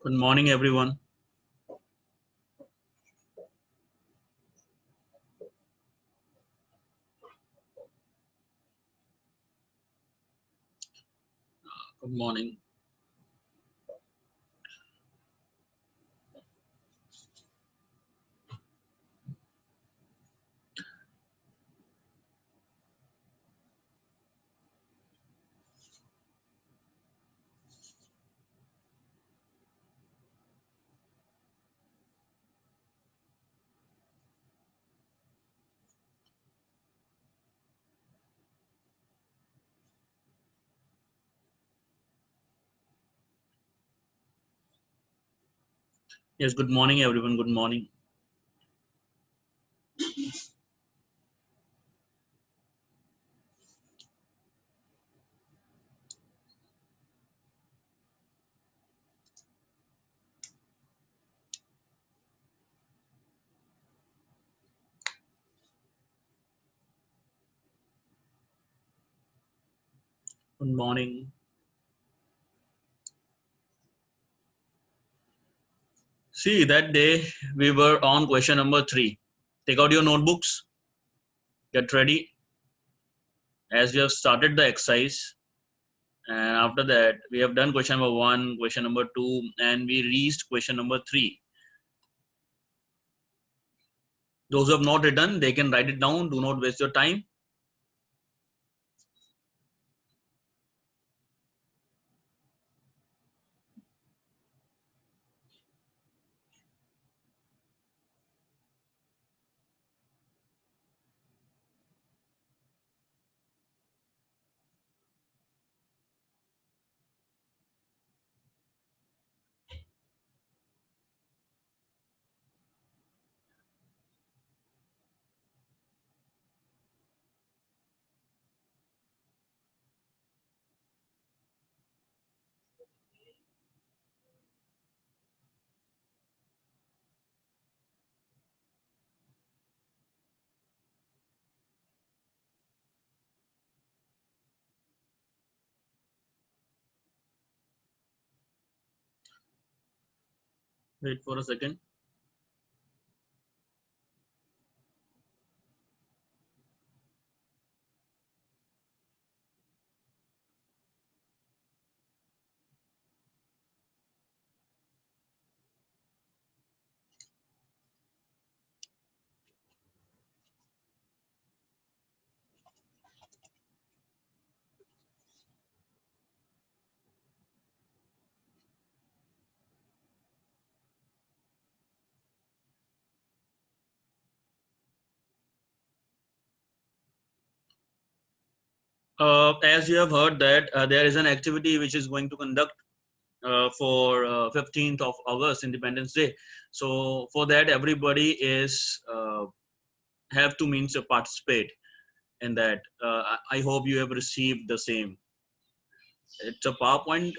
Good morning, everyone. Good morning. Yes, good morning, everyone. Good morning. Good morning. See, that day we were on question number 3. Take out your notebooks. Get ready. As we have started the exercise, and after that we have done question number 1, question number 2, and we reached question number 3. Those who have not written, they can write it down. Do not waste your time. Wait for a second. As you have heard that there is an activity which is going to conduct for 15th of August, Independence Day. So for that, everybody is have to means participate in that. I hope you have received the same. It's a PowerPoint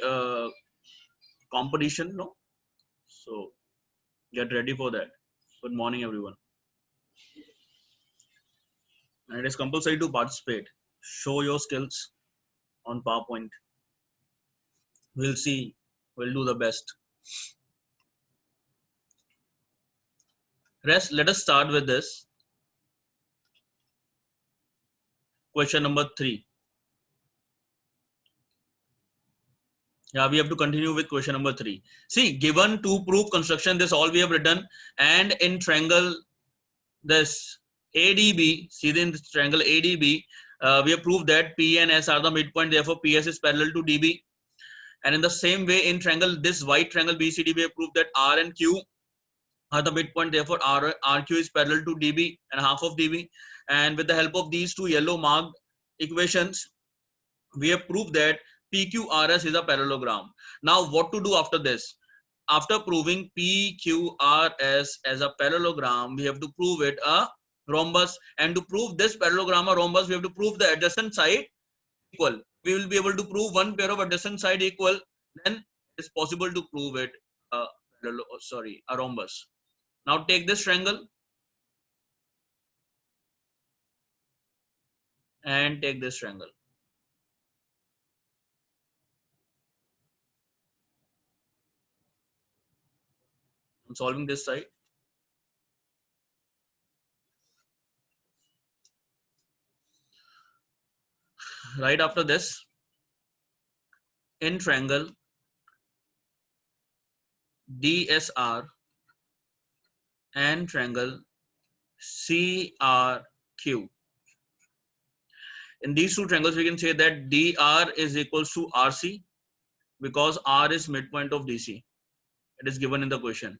competition, no? So get ready for that. Good morning, everyone. And it is compulsory to participate. Show your skills on PowerPoint. We'll see. We'll do the best. Let us start with this. question number 3. Yeah, we have to continue with question number 3. See, given to prove construction, this all we have written, and in triangle this ADB, see in this triangle ADB, we have proved that P and S are the midpoint, therefore PS is parallel to DB. And in the same way, in triangle this white triangle BCD, we have proved that R and Q are the midpoint, therefore RQ is parallel to DB and half of DB. And with the help of these two yellow marked equations, we have proved that PQRS is a parallelogram. Now what to do after this? After proving PQRS as a parallelogram, we have to prove it a rhombus. And to prove this parallelogram a rhombus, we have to prove the adjacent side equal. We will be able to prove one pair of adjacent side equal, then it's possible to prove it a a rhombus. Now take this triangle and take this triangle. I'm solving this side. Right after this, in triangle DSR and triangle CRQ. In these two triangles, we can say that DR is equals to RC because R is midpoint of DC. It is given in the question.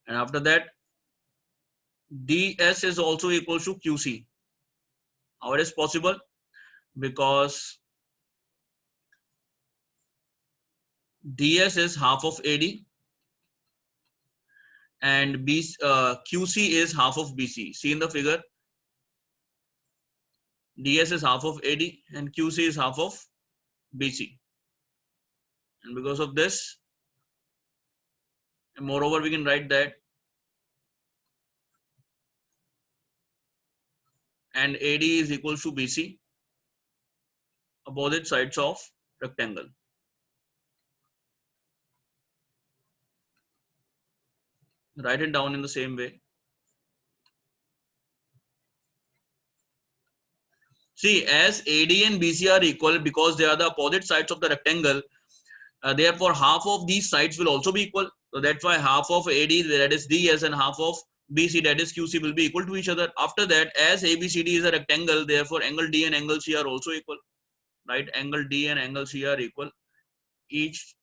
And after that, DS is also equal to QC. How it is possible? Because DS is half of AD and QC is half of BC. See in the figure, DS is half of AD and QC is half of BC. And because of this, and moreover, we can write that and AD is equal to BC, opposite sides of rectangle. Write it down in the same way. See, as AD and BC are equal because they are the opposite sides of the rectangle, therefore half of these sides will also be equal. So that's why half of AD, that is DS, and half of BC, that is QC, will be equal to each other. After that, as ABCD is a rectangle, therefore angle D and angle C are also equal. Right? Angle D and angle C are equal, each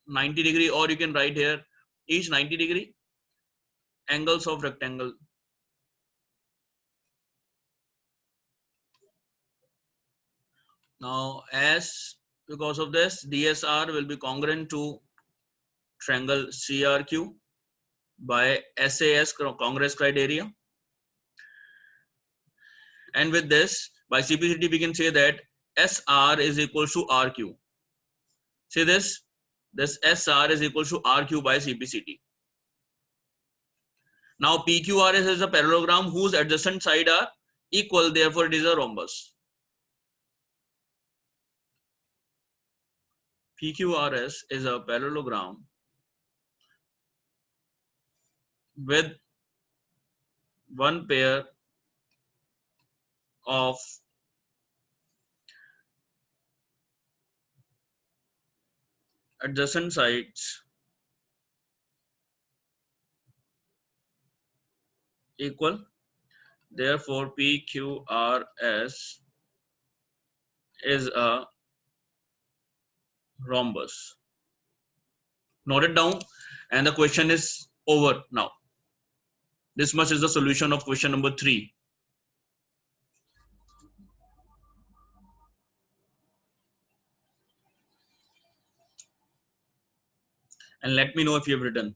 90 degree, or you can write here each 90 degree angles of rectangle. Now, as because of this, DSR will be congruent to triangle CRQ by SAS congruence criteria. And with this, by CPCT, we can say that SR is equal to RQ. See this SR is equal to RQ by CPCT. Now PQRS is a parallelogram whose adjacent side are equal, therefore it is a rhombus. PQRS is a parallelogram with one pair of adjacent sides equal, therefore PQRS is a rhombus. Note it down, and the question is over now. This much is the solution of question number 3. And let me know if you have written.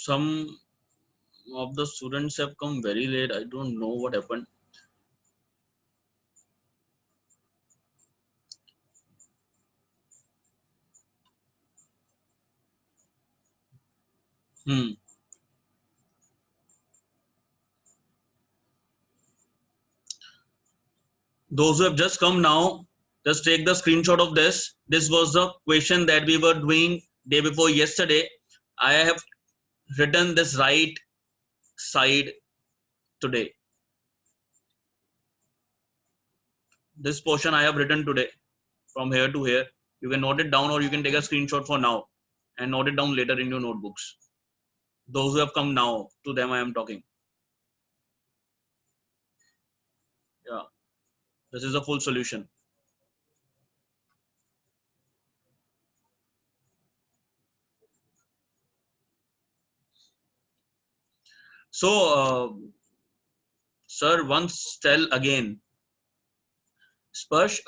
Some of the students have come very late. I don't know what happened. Hmm. Those who have just come now, just take the screenshot of this. This was the question that we were doing day before yesterday. I have written this right side today. This portion I have written today from here to here. You can note it down or you can take a screenshot for now and note it down later in your notebooks. Those who have come now, to them I am talking. Yeah, this is a full solution. So, sir, once tell again, Sparsh,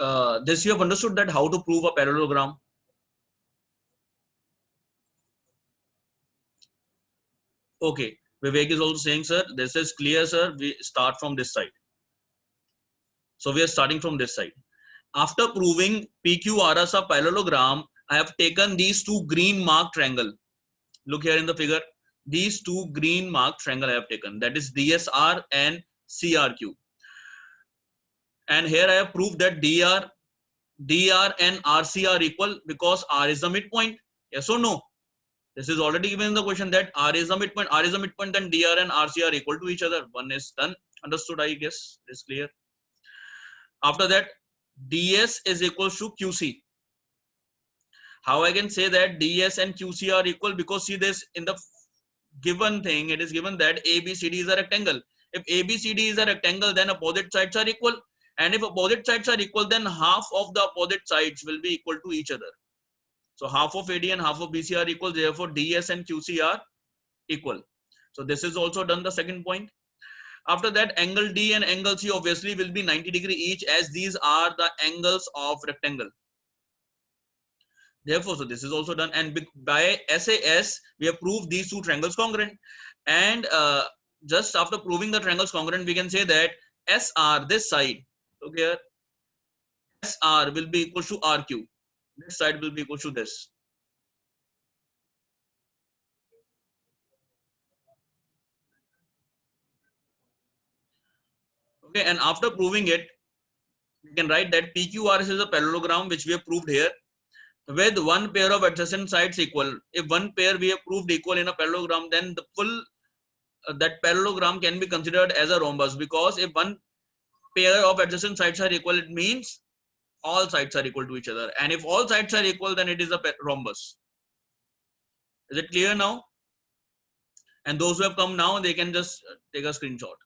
this you have understood that how to prove a parallelogram. Okay, Vivek is also saying, sir, this is clear, sir. We start from this side. So we are starting from this side. After proving PQR as a parallelogram, I have taken these two green marked triangle. Look here in the figure. These two green marked triangle I have taken. That is DSR and CRQ. And here I have proved that DR and RC are equal because R is the midpoint. Yes or no? This is already given in the question that R is the midpoint. R is the midpoint, then DR and RC are equal to each other. One is done. Understood, I guess. It's clear. After that, DS is equal to QC. How I can say that DS and QC are equal? Because see this in the given thing, it is given that ABCD is a rectangle. If ABCD is a rectangle, then opposite sides are equal. And if opposite sides are equal, then half of the opposite sides will be equal to each other. So half of AD and half of BC are equal. Therefore, DS and QC are equal. So this is also done, the second point. After that, angle D and angle C obviously will be 90 degree each, as these are the angles of rectangle. Therefore, so this is also done, and by SAS we have proved these two triangles congruent. And just after proving the triangles congruent, we can say that SR, this side, look here, SR will be equal to RQ. This side will be equal to this. Okay, and after proving it, we can write that PQRS is a parallelogram, which we have proved here, with one pair of adjacent sides equal. If one pair we have proved equal in a parallelogram, then the full that parallelogram can be considered as a rhombus, because if one pair of adjacent sides are equal, it means all sides are equal to each other, and if all sides are equal, then it is a rhombus. Is it clear now? And those who have come now, they can just take a screenshot.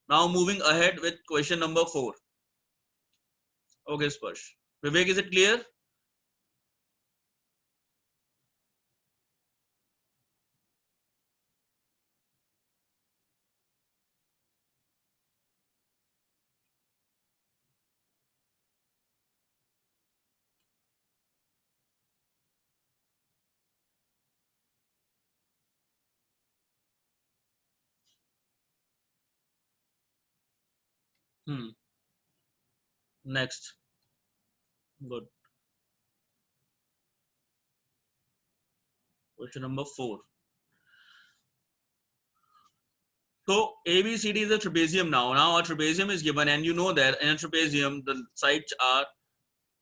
Now moving ahead with question number 4. Okay, Sparsh. Vivek, is it clear? Next. Good. Question number 4. So ABCD is a trapezium now. Now a trapezium is given, and you know that in a trapezium the sides are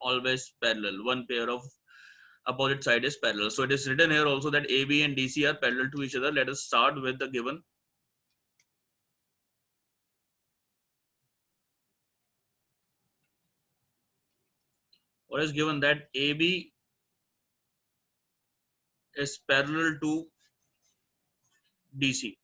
always parallel. One pair of opposite side is parallel. So it is written here also that AB and DC are parallel to each other. Let us start with the given. What is given? That AB is parallel to DC.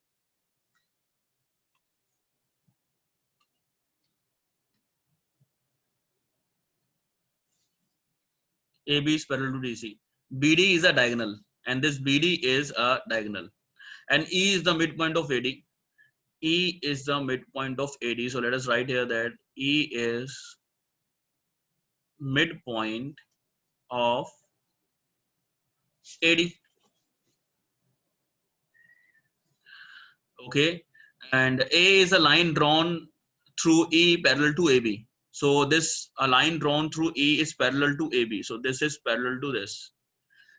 AB is parallel to DC. BD is a diagonal, and this BD is a diagonal. And E is the midpoint of AD. E is the midpoint of AD. So let us write here that E is midpoint of AD. Okay, and A is a line drawn through E parallel to AB. So this a line drawn through E is parallel to AB. So this is parallel to this.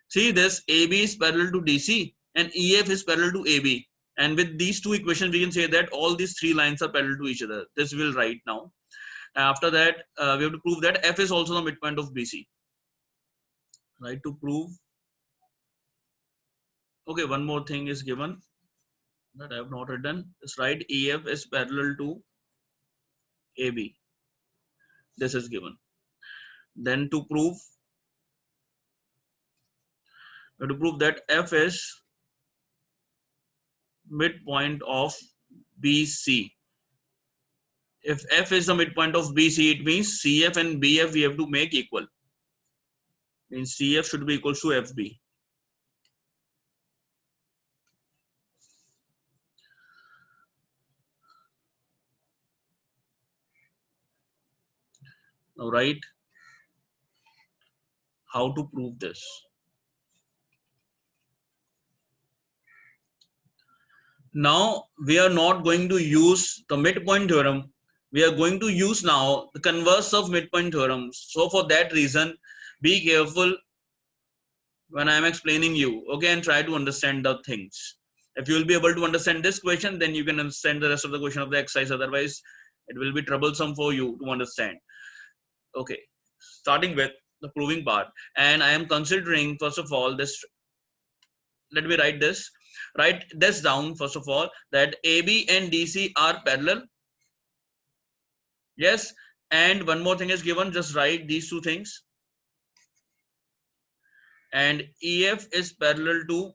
See this AB is parallel to DC and EF is parallel to AB. And with these two equations, we can say that all these three lines are parallel to each other. This we'll write now. After that, we have to prove that F is also the midpoint of BC. Right, to prove. Okay, one more thing is given that I have not written. Just write EF is parallel to AB. This is given. Then to prove, we have to prove that F is midpoint of BC. If F is the midpoint of BC, it means CF and BF we have to make equal. Means CF should be equal to FB. Now write how to prove this. Now we are not going to use the midpoint theorem. We are going to use now the converse of midpoint theorem. So for that reason, be careful when I am explaining you, okay, and try to understand the things. If you will be able to understand this question, then you can understand the rest of the question of the exercise. Otherwise, it will be troublesome for you to understand. Okay, starting with the proving part, and I am considering first of all this. Let me write this down first of all, that AB and DC are parallel. Yes, and one more thing is given, just write these two things, and EF is parallel to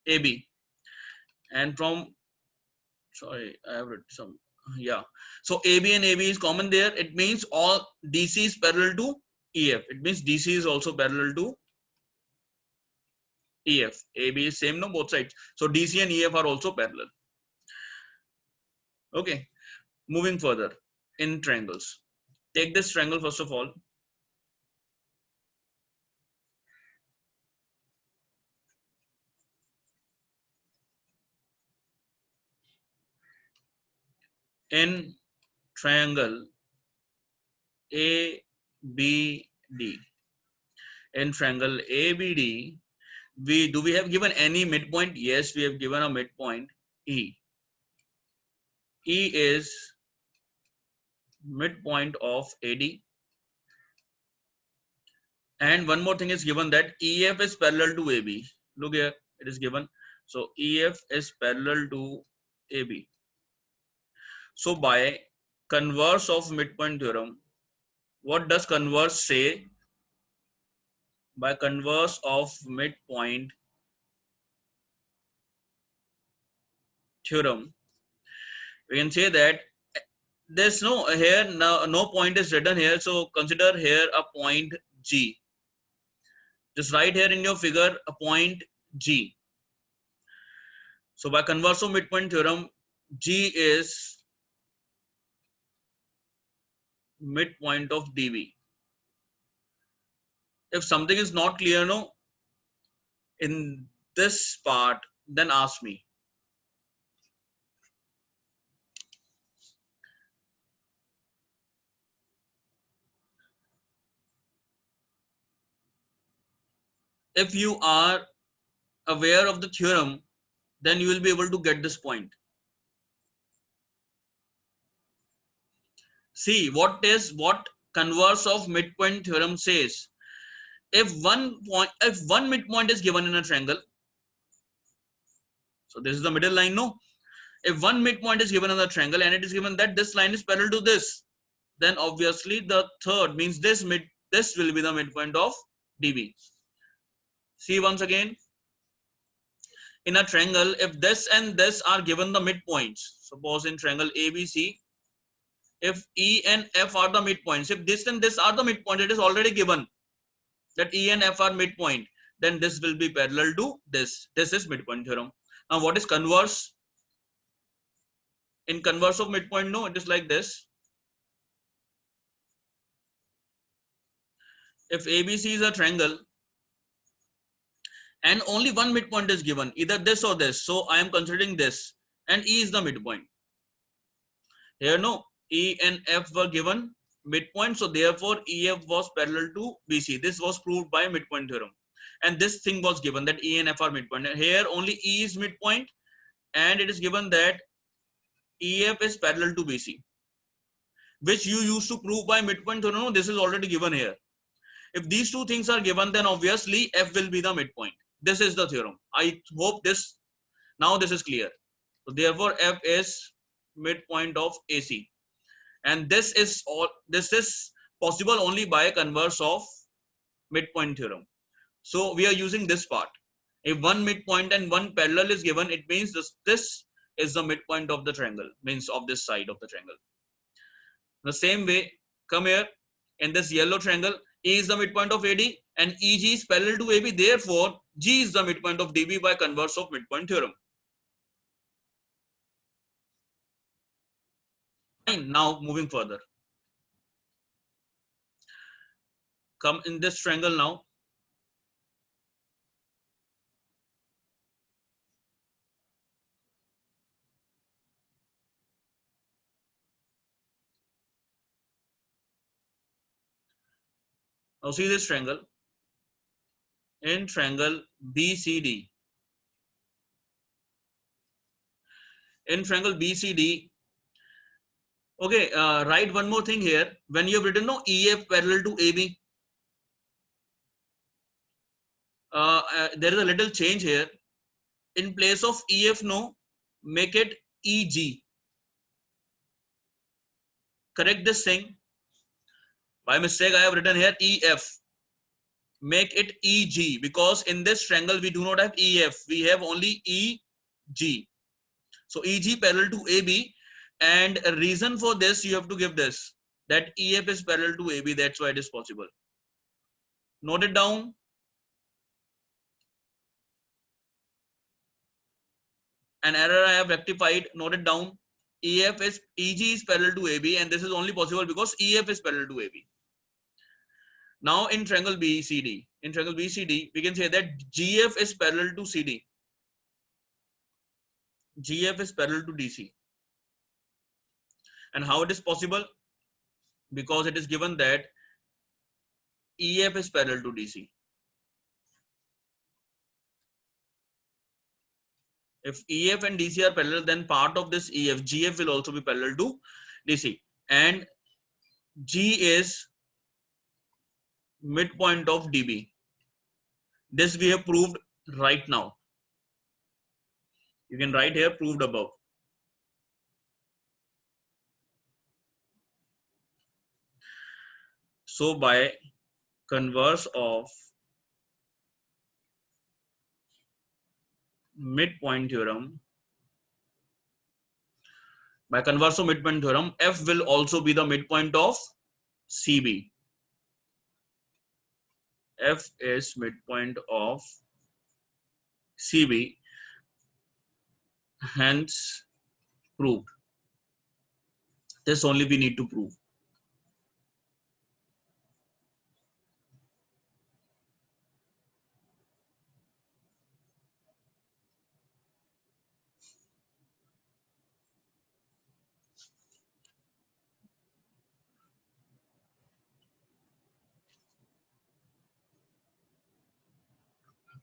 AB, and from, sorry, I have written some, yeah, so AB and AB is common there. It means all DC is parallel to EF. It means DC is also parallel to EF. AB is same, no, both sides. So DC and EF are also parallel. Okay, moving further in triangles. Take this triangle first of all. In triangle ABD, in triangle ABD, we have given any midpoint? Yes, we have given a midpoint E. E is midpoint of AD, and one more thing is given, that EF is parallel to AB. Look here, it is given. So EF is parallel to AB. So by converse of midpoint theorem, what does converse say? By converse of midpoint theorem, we can say that there's no here, no point is written here, so consider here a point G. Just write here in your figure a point G. So by converse of midpoint theorem, G is midpoint of DB. If something is not clear, no, in this part, then ask me. If you are aware of the theorem, then you will be able to get this point. See what converse of midpoint theorem says. If one midpoint is given in a triangle, so this is the middle line, no? If one midpoint is given in the triangle and it is given that this line is parallel to this, then obviously the third means this will be the midpoint of DB. See once again, in a triangle, if this and this are given the midpoints, suppose in triangle ABC, if E and F are the midpoints, if this and this are the midpoint, it is already given that E and F are midpoint, then this will be parallel to this. This is midpoint theorem. Now what is converse? In converse of midpoint, no, it is like this. If ABC is a triangle and only one midpoint is given, either this or this. So I am considering this, and E is the midpoint. Here no, E and F were given midpoint, so therefore EF was parallel to BC. This was proved by midpoint theorem, and this thing was given that E and F are midpoint. And here only E is midpoint, and it is given that EF is parallel to BC, which you used to prove by midpoint theorem. No, this is already given here. If these two things are given, then obviously F will be the midpoint. This is the theorem. I hope this now this is clear. So therefore F is midpoint of AC, and this is possible only by converse of midpoint theorem. So we are using this part. If one midpoint and one parallel is given, it means this is the midpoint of the triangle, means of this side of the triangle. The same way, come here in this yellow triangle, A is the midpoint of AD and EG is parallel to AB. Therefore, G is the midpoint of DB by converse of midpoint theorem. Fine. Now moving further. Come in this triangle now. Now see this triangle. In triangle BCD. In triangle BCD. Okay, write one more thing here. When you have written no EF parallel to AB, there is a little change here. In place of EF, no, make it EG. Correct this thing. By mistake, I have written here EF. Make it EG, because in this triangle we do not have EF. We have only EG. So EG parallel to AB, and a reason for this you have to give this, that EF is parallel to AB. That's why it is possible. Note it down. An error I have rectified. Note it down. EG is parallel to AB, and this is only possible because EF is parallel to AB. Now in triangle BCD, we can say that GF is parallel to CD. GF is parallel to DC. And how it is possible? Because it is given that EF is parallel to DC. If EF and DC are parallel, then part of this GF will also be parallel to DC. And G is midpoint of DB. This we have proved right now. You can write here proved above. So by converse of midpoint theorem, F will also be the midpoint of CB. F is midpoint of CB, hence proved. This only we need to prove.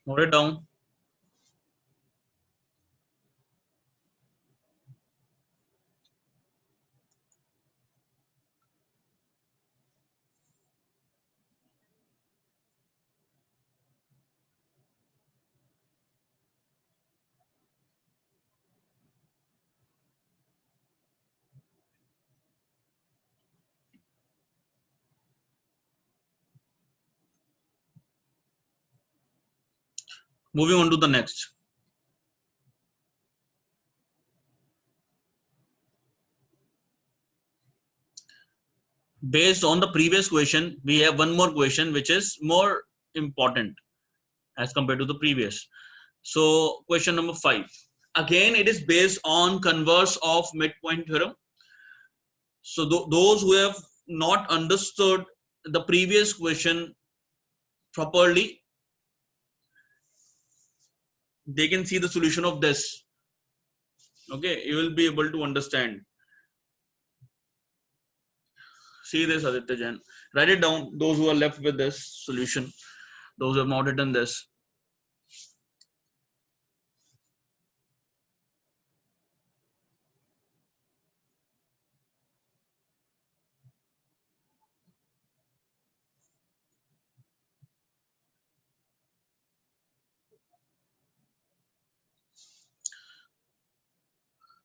Note it down. Moving on to the next. Based on the previous question, we have one more question which is more important as compared to the previous. So question number 5. Again, it is based on converse of midpoint theorem. So those who have not understood the previous question properly, they can see the solution of this. Okay, you will be able to understand. See this, Aditya Jain. Write it down, those who are left with this solution, those who have not written this.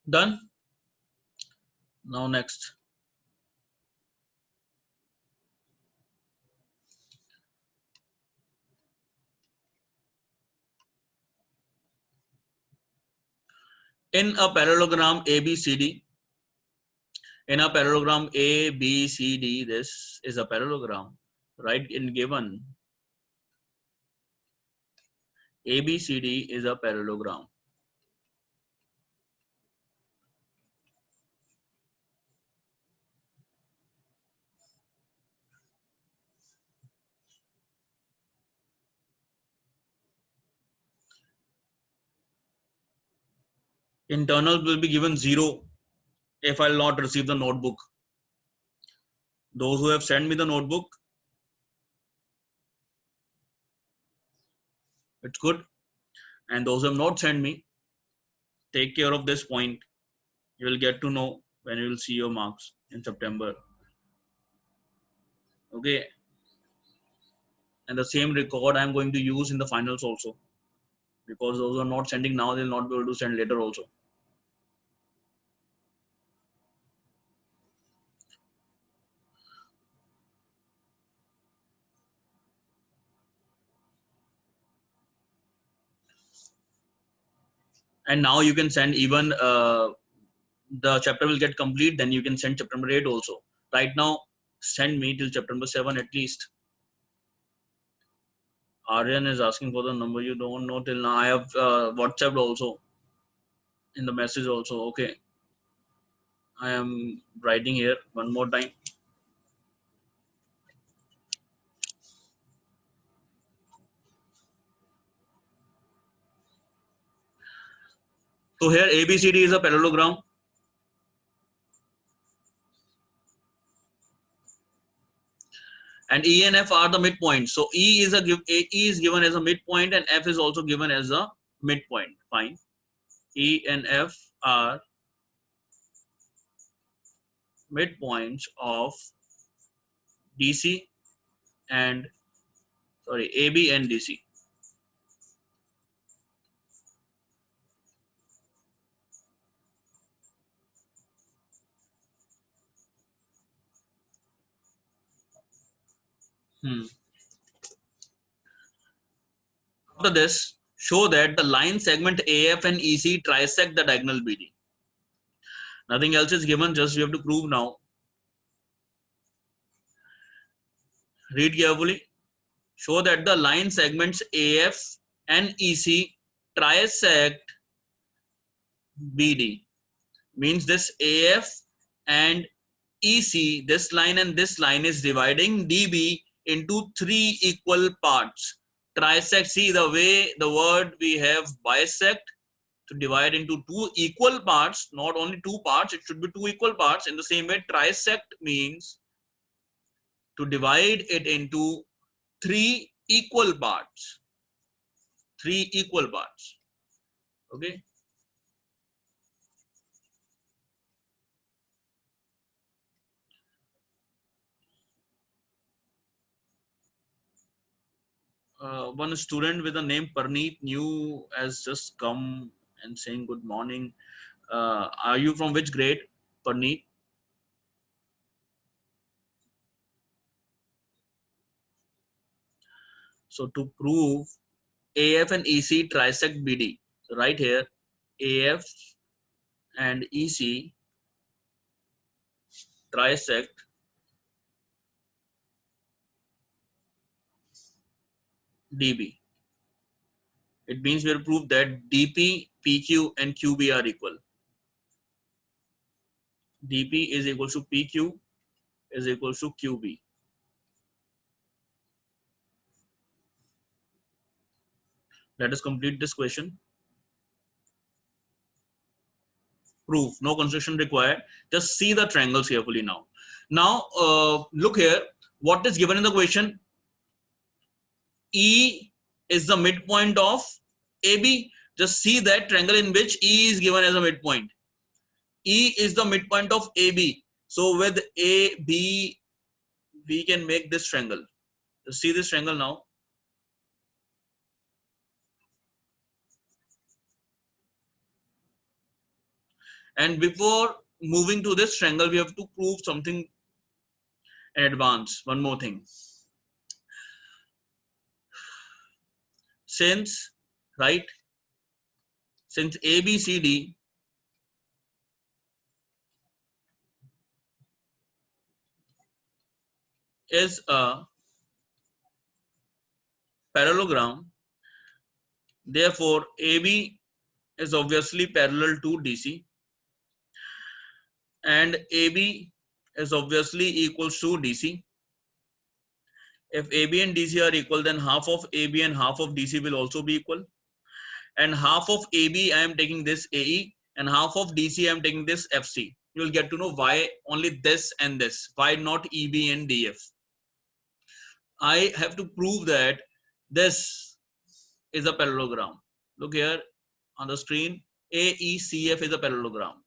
Done. Now next. In a parallelogram ABCD, in a parallelogram ABCD, this is a parallelogram, right? In given ABCD is a parallelogram. Internal will be given 0 if I'll not receive the notebook. Those who have sent me the notebook, it's good. And those who have not sent me, take care of this point. You will get to know when you will see your marks in September. Okay. And the same record I'm going to use in the finals also, because those who are not sending now, they'll not be able to send later also. And now you can send even the chapter will get complete, then you can send chapter number 8 also. Right now, send me till chapter number 7 at least. Aryan is asking for the number you don't know till now. I have WhatsApp also in the message also. Okay, I am writing here one more time. So here ABCD is a parallelogram. And E and F are the midpoints. So E is given as a midpoint and F is also given as a midpoint. Fine. E and F are midpoints of DC and AB and DC. After this, show that the line segment AF and EC trisect the diagonal BD. Nothing else is given, just you have to prove now. Read carefully. Show that the line segments AF and EC trisect BD. Means this AF and EC, this line and this line is dividing DB into 3 equal parts. Trisect, see the way the word we have bisect, to divide into 2 equal parts, not only 2 parts, it should be 2 equal parts. In the same way, trisect means to divide it into 3 equal parts. 3 equal parts. Okay. One student with the name Parneet New has just come and saying good morning. Are you from which grade, Parneet? So to prove AF and EC trisect BD, so right here, AF and EC trisect DB. It means we will prove that DP, PQ, and QB are equal. DP is equal to PQ is equal to QB. Let us complete this question. proof, no construction required. Just see the triangles carefully now. Now look here, what is given in the question? E is the midpoint of AB. Just see that triangle in which E is given as a midpoint. E is the midpoint of AB. So with AB, we can make this triangle. Just see this triangle now. And before moving to this triangle, we have to prove something in advance. One more thing. Since, right, since ABCD is a parallelogram, therefore AB is obviously parallel to DC, and AB is obviously equals to DC. If AB and DC are equal, then half of AB and half of DC will also be equal. And half of AB, I am taking this AE, and half of DC, I am taking this FC. You will get to know why only this and this. Why not EB and DF? I have to prove that this is a parallelogram. Look here on the screen. AECF is a parallelogram.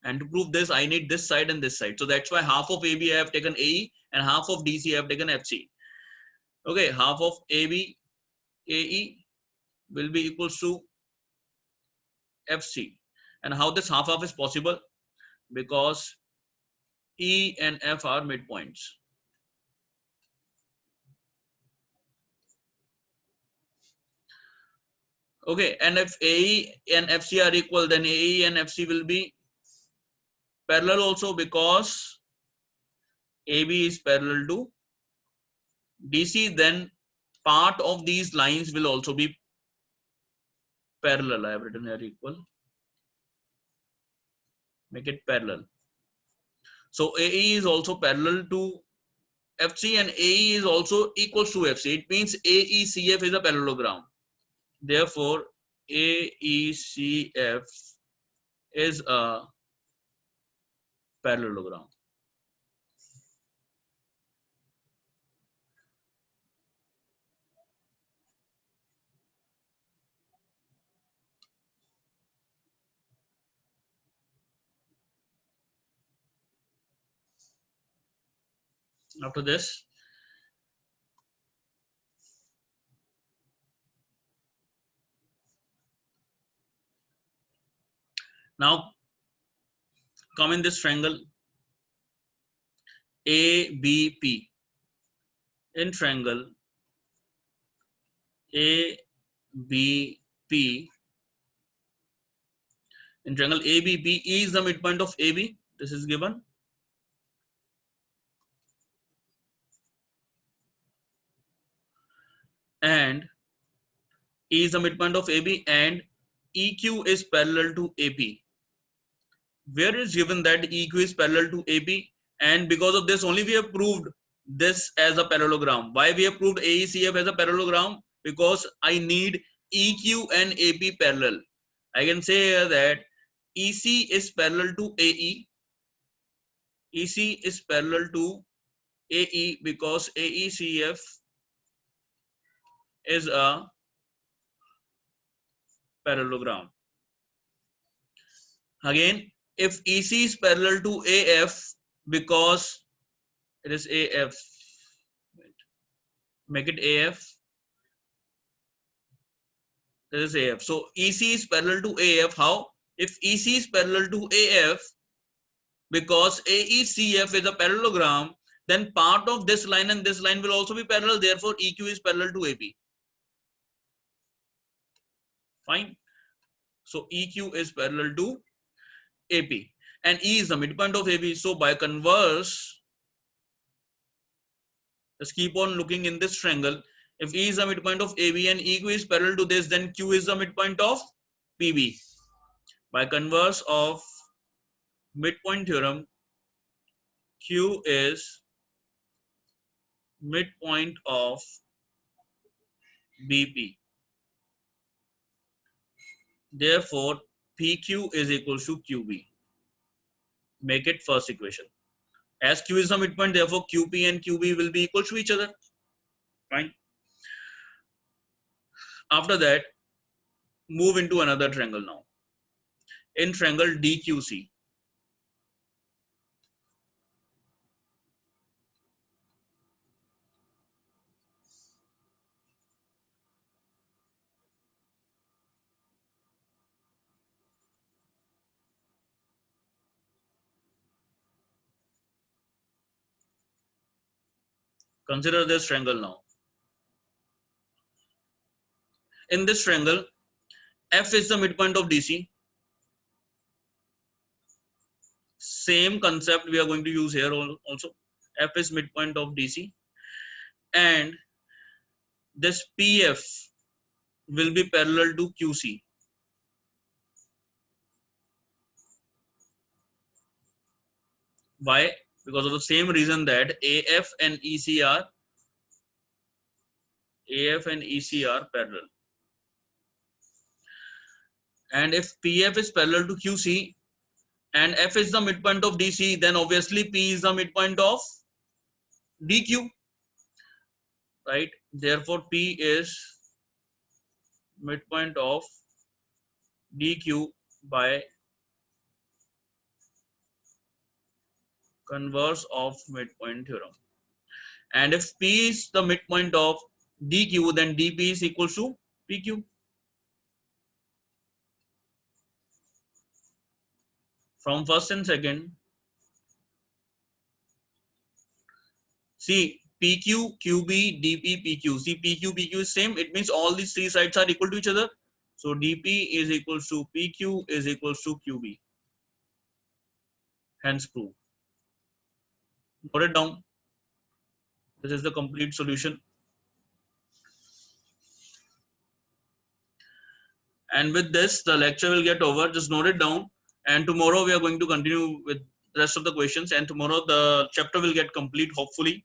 And to prove this, I need this side and this side. So that's why half of AB I have taken AE and half of DC I have taken FC. Okay, half of AB AE will be equals to FC. And how this half is possible? Because E and F are midpoints. Okay, and if AE and FC are equal, then AE and FC will be parallel also, because AB is parallel to DC, then part of these lines will also be parallel. I have written here equal. Make it parallel. So AE is also parallel to FC and AE is also equals to FC. It means AECF is a parallelogram. Therefore, AECF is a parallelogram. After this, now come in this triangle ABP. In triangle ABP, in triangle ABP, E is the midpoint of AB. This is given. And E is the midpoint of AB, and EQ is parallel to AP. Where is given that EQ is parallel to AP, and because of this only we have proved this as a parallelogram. Why we have proved AECF as a parallelogram? Because I need EQ and AP parallel. I can say here that EC is parallel to AE. EC is parallel to AE because AECF is a parallelogram. Again, if EC is parallel to AF, because it is AF, make it AF, this is AF. So EC is parallel to AF. How? If EC is parallel to AF, because AECF is a parallelogram, then part of this line and this line will also be parallel. Therefore, EQ is parallel to AP. Fine. So EQ is parallel to AP, and E is the midpoint of AB. So by converse, just keep on looking in this triangle. If E is the midpoint of AB and EQ is parallel to this, then Q is the midpoint of PB. By converse of midpoint theorem, Q is midpoint of BP. Therefore, PQ is equals to QB. Make it first equation. As Q is the midpoint, therefore QP and QB will be equal to each other. Fine. After that, move into another triangle now. In triangle DQC, consider this triangle now. In this triangle, F is the midpoint of DC. Same concept we are going to use here also. F is midpoint of DC, and this PF will be parallel to QC. Why? Because of the same reason that AF and EC are parallel. And if PF is parallel to QC and F is the midpoint of DC, then obviously P is the midpoint of DQ, right? Therefore, P is midpoint of DQ by converse of midpoint theorem. And if P is the midpoint of DQ, then DP is equal to PQ. From first and second, see PQ, QB, DP, PQ. See PQ, PQ is same. It means all these three sides are equal to each other. So DP is equal to PQ is equal to QB. Hence proof. Note it down. This is the complete solution. And with this, the lecture will get over. Just note it down. And tomorrow we are going to continue with the rest of the questions. And tomorrow the chapter will get complete, hopefully.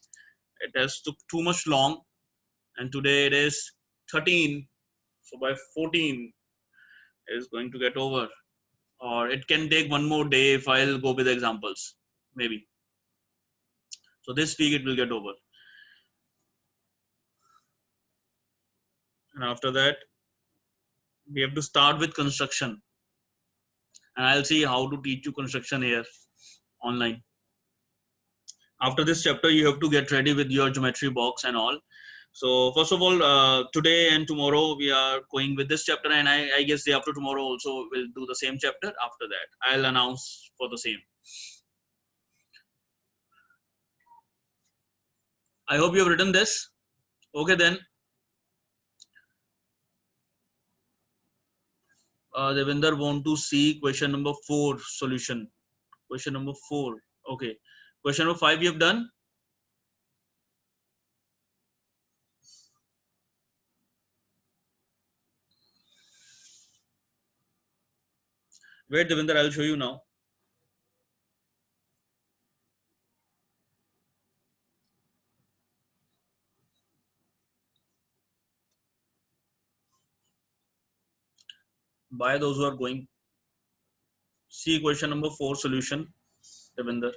It has took too much long. And today it is 13. So by 14 it is going to get over. Or it can take one more day if I'll go with examples. Maybe. So this week it will get over. And after that, we have to start with construction. And I'll see how to teach you construction here online. After this chapter, you have to get ready with your geometry box and all. So first of all, today and tomorrow we are going with this chapter, and I guess day after tomorrow also we'll do the same chapter. After that, I'll announce for the same. I hope you have written this. Okay then. Devinder want to see question number 4 solution. Question number 4. Okay. Question number 5 you have done. Wait, Devinder, I'll show you now. By those who are going, see question number 4 solution, Devinder.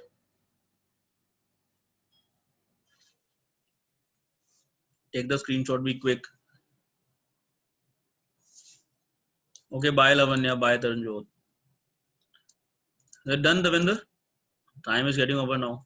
Take the screenshot, be quick. Okay, bye Lavanya, bye Taranjot. Is it done, Devinder? Time is getting over now.